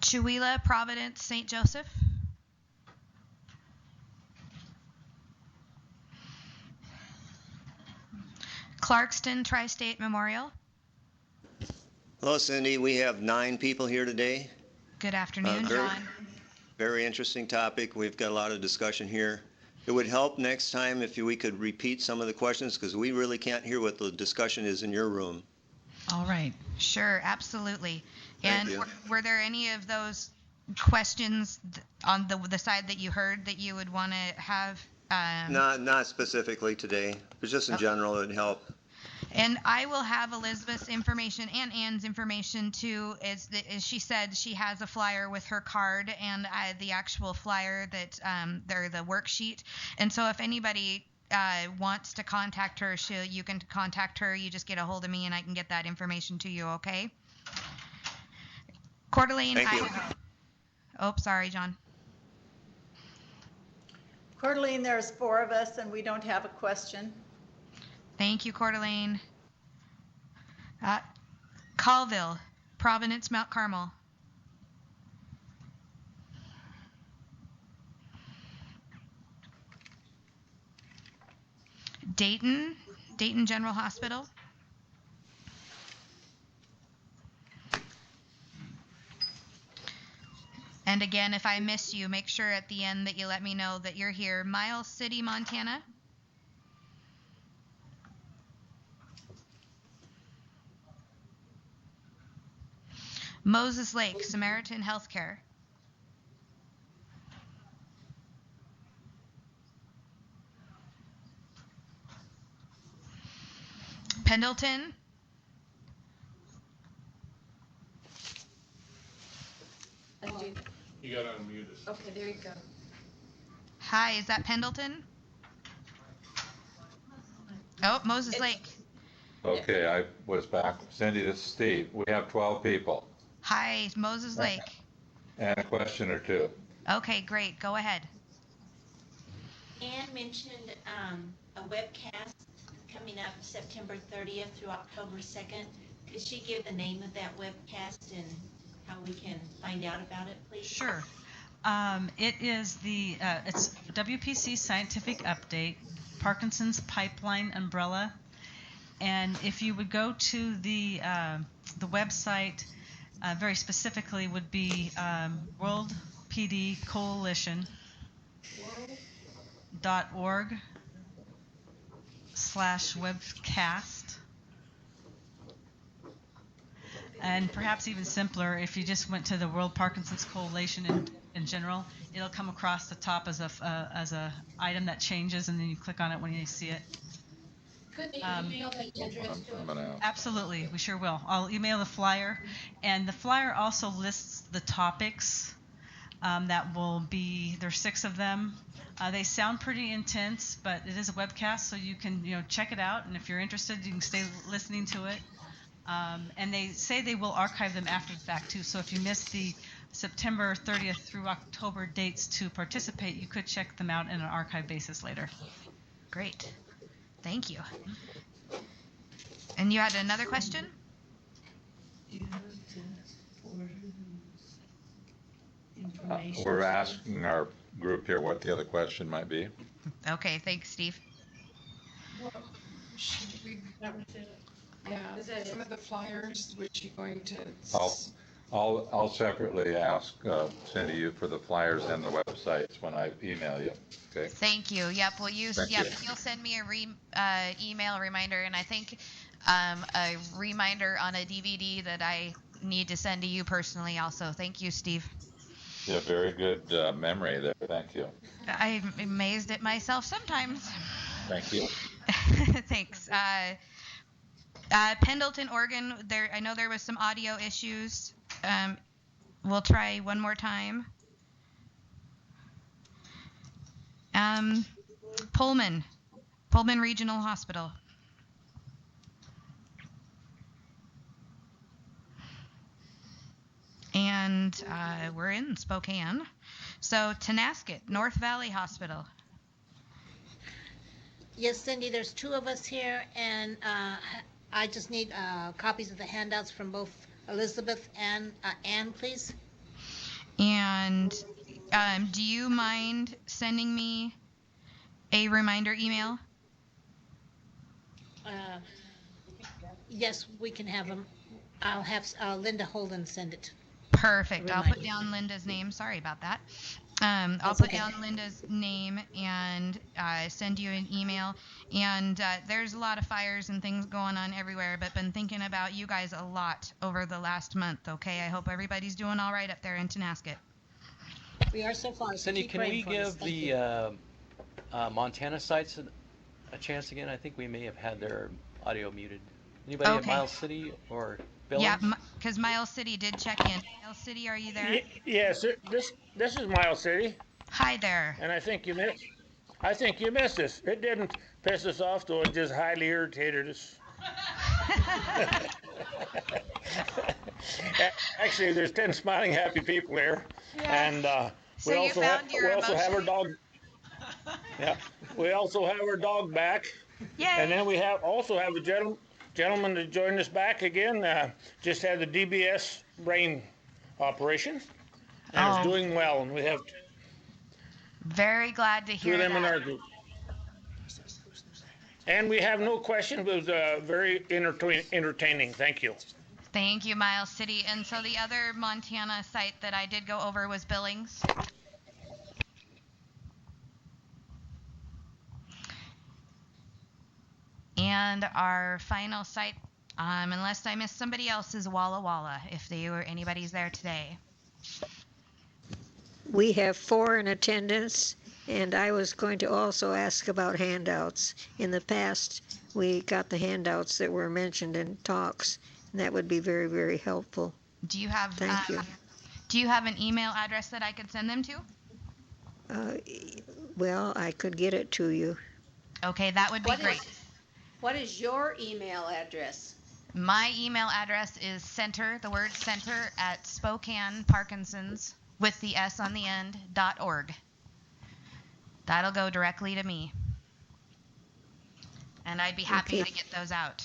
Chewelah, Providence, St. Joseph. Clarkston, Tri-State Memorial. Hello, Cindy. We have 9 people here today. Good afternoon, John. Very interesting topic. We've got a lot of discussion here. It would help next time if we could repeat some of the questions, because we really can't hear what the discussion is in your room. All right. Sure, absolutely. Thank And you. were there any of those questions on the side that you heard that you would want to have? Not specifically today, but just in general, it would help. And I will have Elizabeth's information and Ann's information too. As she said, she has a flyer with her card and the actual flyer that or the worksheet. And so if anybody wants to contact her, you can contact her. You just get a hold of me and I can get that information to you. Okay. Coeur d'Alene, Idaho. Oh, sorry, John. Coeur d'Alene, there's 4 of us and we don't have a question. Thank you, Coeur d'Alene. Colville, Providence, Mount Carmel. Dayton General Hospital. And again, if I miss you, make sure at the end that you let me know that you're here. Miles City, Montana. Moses Lake, Samaritan Healthcare. Pendleton. You gotta unmute us. Okay, there you go. Hi, is that Pendleton? Oh, Moses Lake. Okay, I was back. Cindy, this is Steve. We have 12 people. Hi, Moses Lake. And a question or two. Okay, great. Go ahead. Ann mentioned a webcast coming up September 30th through October 2nd. Could she give the name of that webcast and how we can find out about it, please? Sure. It is it's WPC Scientific Update, Parkinson's Pipeline Umbrella. And if you would go to the website, very specifically would be World PD Coalition.org/webcast. And perhaps even simpler, if you just went to the World Parkinson's Coalition in general, it'll come across the top as a item that changes, and then you click on it when you see it. Could they email that address to us? Absolutely, we sure will. I'll email the flyer, and the flyer also lists the topics that will be. There's 6 of them. They sound pretty intense, but it is a webcast, so you can check it out, and if you're interested, you can stay listening to it. And they say they will archive them after the fact too. So if you missed the September 30th through October dates to participate. You could check them out in an archive basis later. Great. Thank you. And you had another question? We're asking our group here what the other question might be. Okay, thanks, Steve. Yeah, some of the flyers, which you're going to. I'll separately ask Cindy you for the flyers and the websites when I email you. Okay. Thank you. Yep. Well, you'll send me a email reminder, and I think a reminder on a DVD that I need to send to you personally. Also, thank you, Steve. Yeah, very good memory there. Thank you. I'm amazed at myself sometimes. Thank you. Thanks. Pendleton, Oregon. I know there was some audio issues. We'll try one more time. Pullman Regional Hospital. And we're in Spokane. So Tonasket, North Valley Hospital. Yes, Cindy, there's two of us here, and I just need copies of the handouts from both Elizabeth and Ann, please. And do you mind sending me a reminder email? Yes, we can have them. I'll have Linda Holden send it. Perfect. I'll put down Linda's name. Sorry about that. I'll put down Linda's name and send you an email. And there's a lot of fires and things going on everywhere, but been thinking about you guys a lot over the last month, okay? I hope everybody's doing all right up there in Tonasket. We are so far. Cindy, can we give the Montana sites a chance again? I think we may have had their audio muted. Anybody at Miles City or Billings? Yeah, because Miles City did check in. Miles City, are you there? Yes, this is Miles City. Hi there. And I think you missed this. It didn't piss us off, though. It just highly irritated us. Actually, there's 10 smiling, happy people here, and we also have our dog. Yeah, we also have our dog back. Yay. And then we also have a gentleman that joined us back again. Just had the DBS brain operation, and is doing well. And we have very glad to hear them that. in our group. And we have no questions. It was very entertaining. Thank you. Thank you, Miles City. And so the other Montana site that I did go over was Billings. And our final site, unless I missed somebody else, is Walla Walla, if anybody's there today. We have 4 in attendance, and I was going to also ask about handouts. In the past, we got the handouts that were mentioned in talks, and that would be very, very helpful. Do you have? Thank you. Do you have an email address that I could send them to? Well, I could get it to you. Okay, that would be great. What is your email address? My email address is center, the word center, at Spokane Parkinson's, with the S on the end, .org. That'll go directly to me. And I'd be happy to get those out.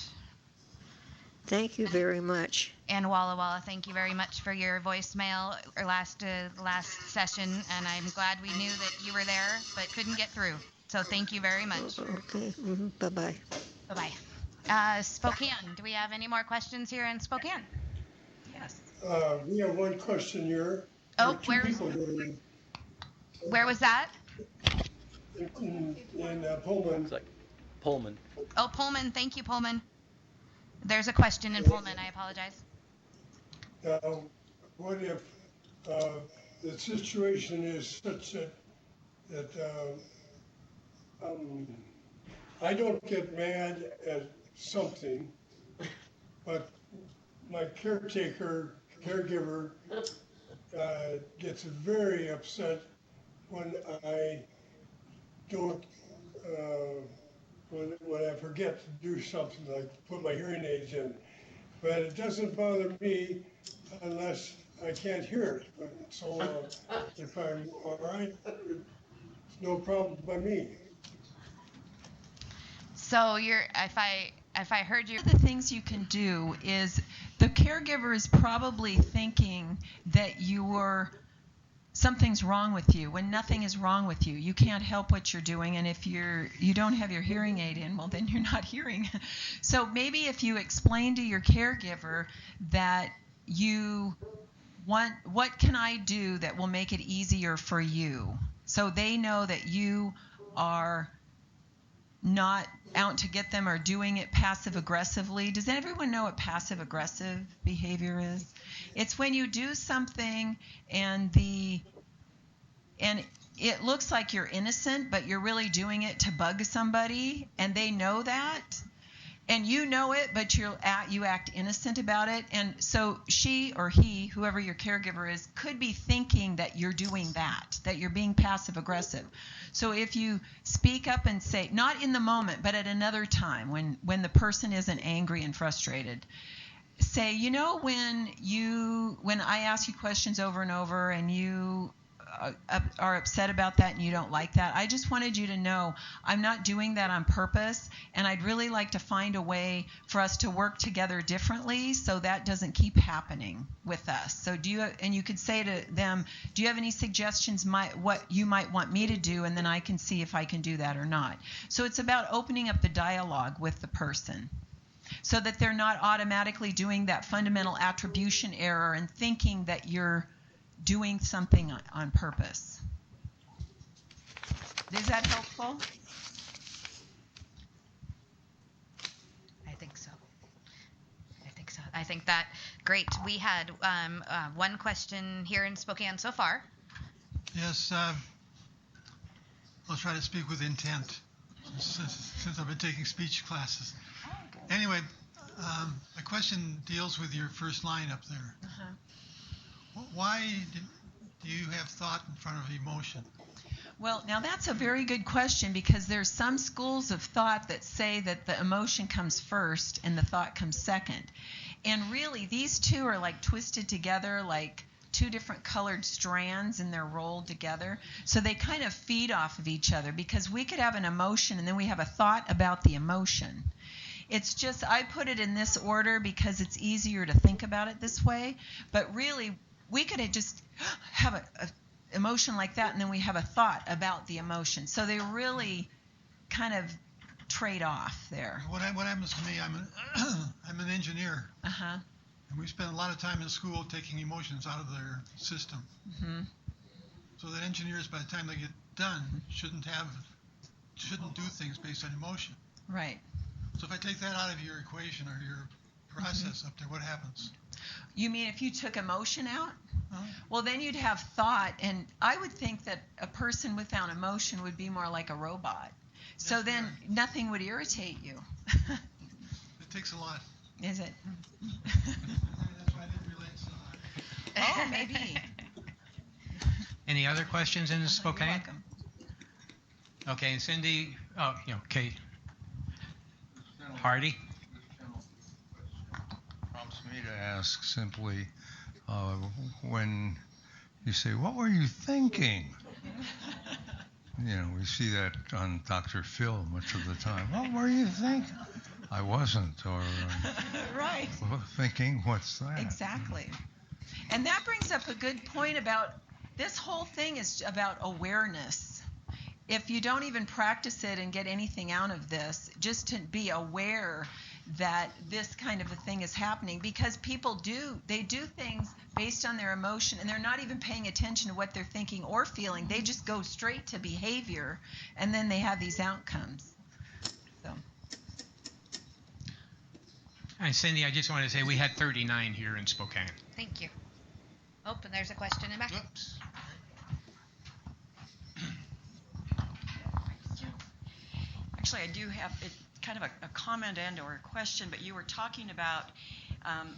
Thank you very much. And Walla Walla, thank you very much for your voicemail last session, and I'm glad we knew that you were there but couldn't get through. So thank you very much. Okay. Bye-bye. Bye-bye. Spokane, do we have any more questions here in Spokane? Yes. We have one question here. Oh, where was that? In Pullman. It's like Pullman. Oh, Pullman. Thank you, Pullman. There's a question in Pullman. I apologize. What if the situation is such that I don't get mad at something, but my caregiver gets very upset when I don't, when I forget to do something like put my hearing aids in. But it doesn't bother me unless I can't hear it. But, so if I'm all right, it's no problem by me. So if I heard you, one of the things you can do is the caregiver is probably thinking that something's wrong with you when nothing is wrong with you. You can't help what you're doing, and if you don't have your hearing aid in, well, then you're not hearing. So maybe if you explain to your caregiver that you want, what can I do that will make it easier for you? So they know that you are not out to get them or doing it passive aggressively. Does everyone know what passive aggressive behavior is? It's when you do something and it looks like you're innocent, but you're really doing it to bug somebody, and they know that, and you know it, but you act innocent about it. And so she or he, whoever your caregiver is, could be thinking that you're doing that you're being passive aggressive. So if you speak up and say, not in the moment, but at another time when the person isn't angry and frustrated, say, when I ask you questions over and over and you are upset about that and you don't like that, I just wanted you to know I'm not doing that on purpose, and I'd really like to find a way for us to work together differently so that doesn't keep happening with us. So you could say to them, do you have any suggestions what you might want me to do, and then I can see if I can do that or not. So it's about opening up the dialogue with the person so that they're not automatically doing that fundamental attribution error and thinking that you're doing something on purpose. Is that helpful? I think so. I think that great. We had one question here in Spokane so far. Yes, I'll try to speak with intent since I've been taking speech classes. Anyway, my question deals with your first line up there. Why do you have thought in front of emotion? Well, now that's a very good question, because there's some schools of thought that say that the emotion comes first and the thought comes second. And really, these two are like twisted together like two different colored strands, and they're rolled together. So they kind of feed off of each other, because we could have an emotion and then we have a thought about the emotion. It's just, I put it in this order because it's easier to think about it this way. But really, we could just have an emotion like that, and then we have a thought about the emotion. So they really kind of trade off there. What happens to me, I'm an engineer. And we spend a lot of time in school taking emotions out of their system. So that engineers, by the time they get done, shouldn't do things based on emotion. Right. So if I take that out of your equation or your process up there, what happens? You mean if you took emotion out? Well, then you'd have thought, and I would think that a person without emotion would be more like a robot. So then nothing would irritate you. It takes a lot. Is it? That's why I didn't relate so hard. Oh, maybe. Any other questions in Spokane? You're welcome. Okay, and Cindy, Kate. Hardy? Prompts me to ask simply, when you say, what were you thinking? We see that on Dr. Phil much of the time. What were you thinking? I wasn't, or right. Thinking, what's that? Exactly. And that brings up a good point about this whole thing is about awareness. If you don't even practice it and get anything out of this, just to be aware that this kind of a thing is happening, because people do things based on their emotion, and they're not even paying attention to what they're thinking or feeling. They just go straight to behavior, and then they have these outcomes. So. And Cindy, I just wanted to say we had 39 here in Spokane. Thank you. Oh, and there's a question in back. Oops. Actually, I do have kind of a comment and or a question, but you were talking about,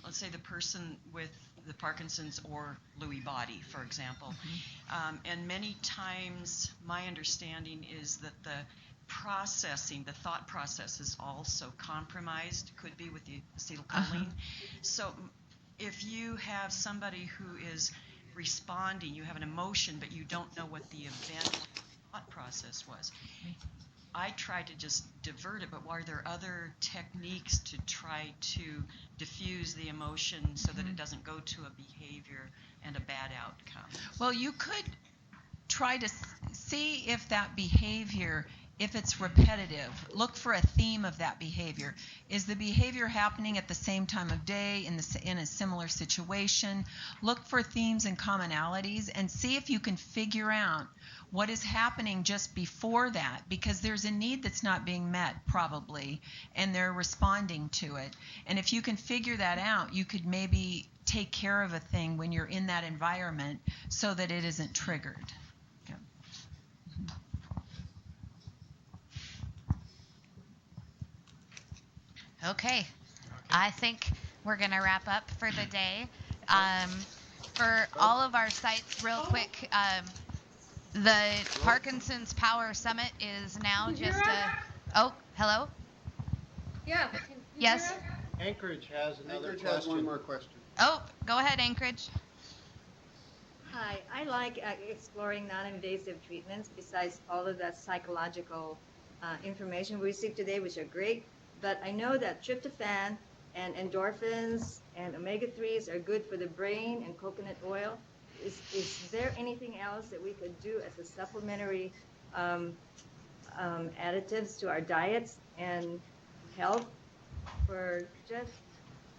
let's say, the person with the Parkinson's or Lewy body, for example. And many times my understanding is that the thought process is also compromised, could be with the acetylcholine. So if you have somebody who is responding, you have an emotion, but you don't know what the event thought process was. I try to just divert it, but are there other techniques to try to diffuse the emotion so that it doesn't go to a behavior and a bad outcome? Well, you could try to see if that behavior, if it's repetitive, look for a theme of that behavior. Is the behavior happening at the same time of day in a similar situation? Look for themes and commonalities and see if you can figure out what is happening just before that, because there's a need that's not being met probably, and they're responding to it. And if you can figure that out, you could maybe take care of a thing when you're in that environment so that it isn't triggered. Yeah. Okay. I think we're going to wrap up for the day. For all of our sites, real quick, the Parkinson's Power Summit is now just a... Oh, hello? Yeah. Yes? Anchorage has another question. Has one more question. Oh, go ahead, Anchorage. Hi, I like exploring non-invasive treatments besides all of that psychological information we received today, which are great. But I know that tryptophan and endorphins and omega-3s are good for the brain, and coconut oil. Is there anything else that we could do as a supplementary additives to our diets and health for just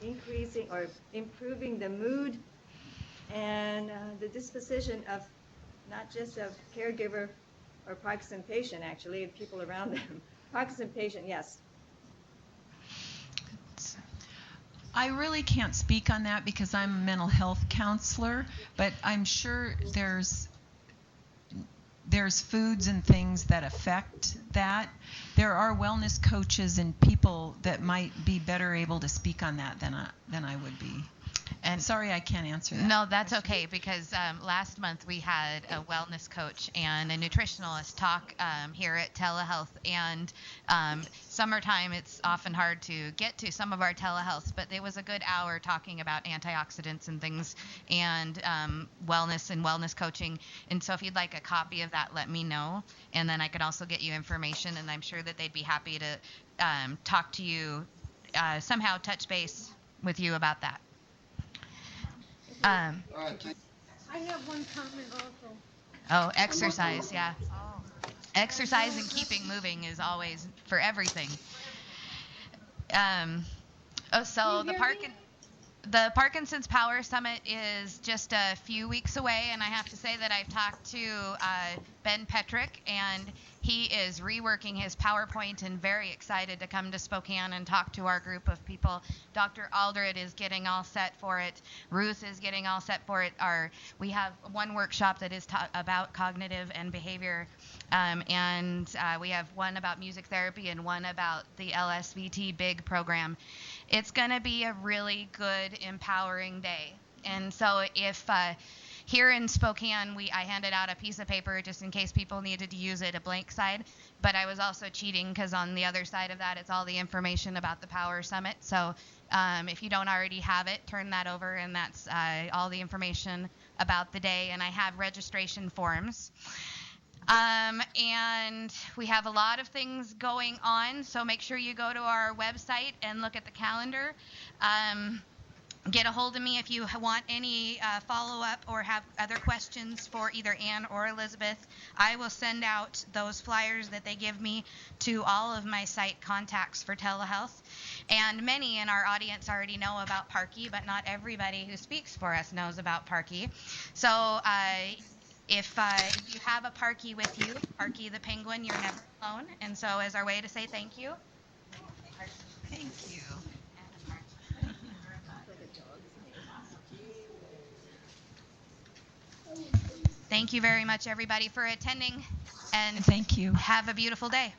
increasing or improving the mood and the disposition of not just of caregiver or Parkinson patient, actually, of people around them. Parkinson patient, yes. I really can't speak on that because I'm a mental health counselor, but I'm sure there's foods and things that affect that. There are wellness coaches and people that might be better able to speak on that than I would be. And sorry, I can't answer that. No, that's okay, because last month we had a wellness coach and a nutritionalist talk here at Telehealth. And summertime, it's often hard to get to some of our telehealths, but it was a good hour talking about antioxidants and things and wellness and wellness coaching. And so if you'd like a copy of that, let me know. And then I could also get you information, and I'm sure that they'd be happy to talk to you, somehow touch base with you about that. I have one comment also. Oh, exercise, yeah. Exercise and keeping moving is always for everything. So the Parkinson's Power Summit is just a few weeks away, and I have to say that I've talked to Ben Petrick, and he is reworking his PowerPoint and very excited to come to Spokane and talk to our group of people. Dr. Aldred is getting all set for it. Ruth is getting all set for it. We have one workshop that is about cognitive and behavior, and we have one about music therapy and one about the LSVT BIG program. It's going to be a really good, empowering day. And so if here in Spokane, I handed out a piece of paper just in case people needed to use it, a blank side. But I was also cheating because on the other side of that, it's all the information about the Power Summit. So if you don't already have it, turn that over, and that's all the information about the day. And I have registration forms. And we have a lot of things going on, so make sure you go to our website and look at the calendar. Get a hold of me if you want any follow-up or have other questions for either Ann or Elizabeth. I will send out those flyers that they give me to all of my site contacts for telehealth. And many in our audience already know about Parky, but not everybody who speaks for us knows about Parky. So if you have a Parky with you, Parky the penguin, you're never alone. And so as our way to say thank you. Thank you. Thank you very much, everybody, for attending. And thank you. Have a beautiful day.